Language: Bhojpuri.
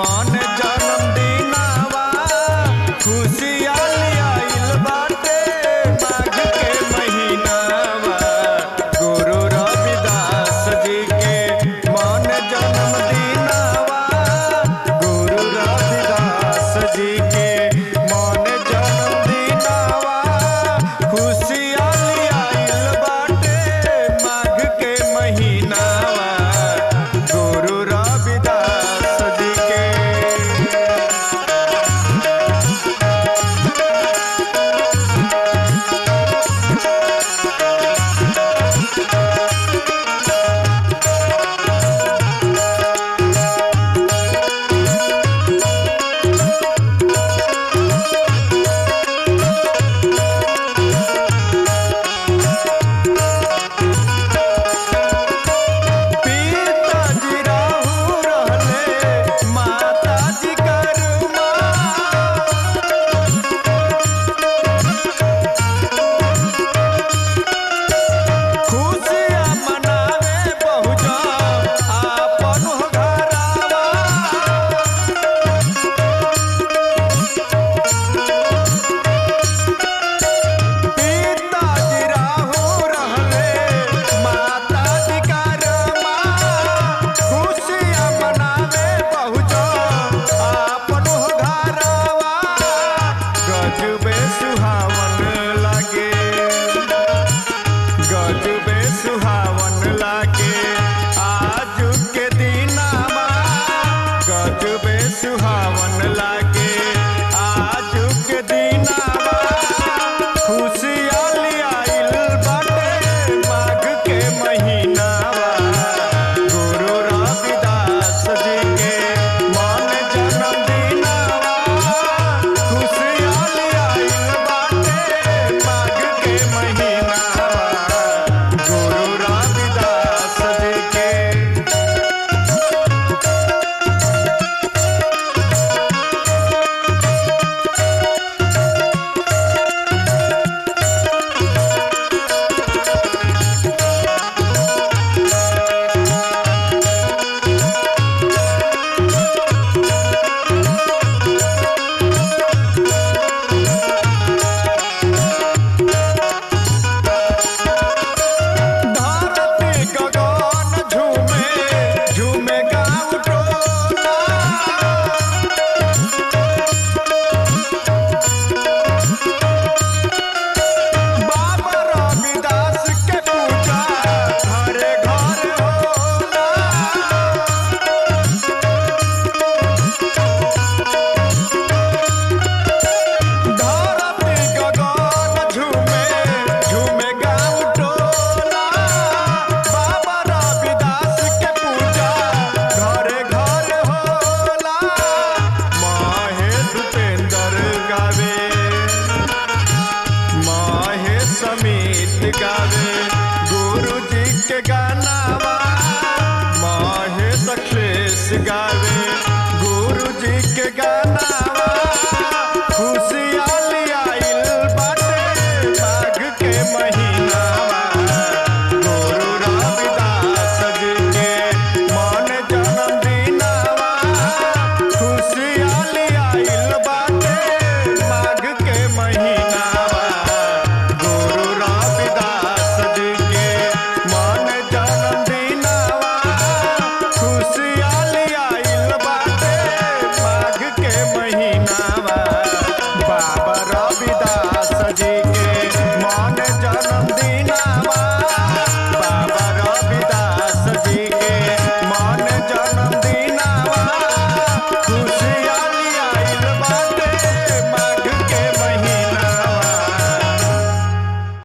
मन जन्मदिनावा खुशियाली आइल बाटे माघ के महीनावा गुरु रविदास जी के मन जन्मदिनावा गुरु रविदास जी के मन जन्मदिनावा खुशियाली आइल बाटे माघ के महीनावा गुरु रविदास जी के। पिताजी राहु रहले माताजी करुणा खुशियाँ मनावे बहुजन आपन हो घरावा पिताजी राहु रहले माताजी करुणा खुशियाँ मनावे बहुजन आपन हो घरावा गजबे सुहावन लागे गजबे सुहावन लागे आज के दिनावा गजबे सुहावन लागे आज के दिनावा खुशियाली आइल बाटे माघ के महीनावा गुरु रविदास जी के मन जन्मदिनावा खुशियाली आइल बाटे माघ के महीनावा गुरु रविदास जी के। धरती गगन झूमे झूमे गाँव टोला बाबा रविदास के पूजा घरे घर होला धरती गगन झूमे झूमे गाँव टोला बाबा रविदास के पूजा घरे घर होला महेश भूपेंद्र गावे महेश समीत गावे गुरु जी के गानावा महेश अखिलेश गावे गुरु जी के गानावा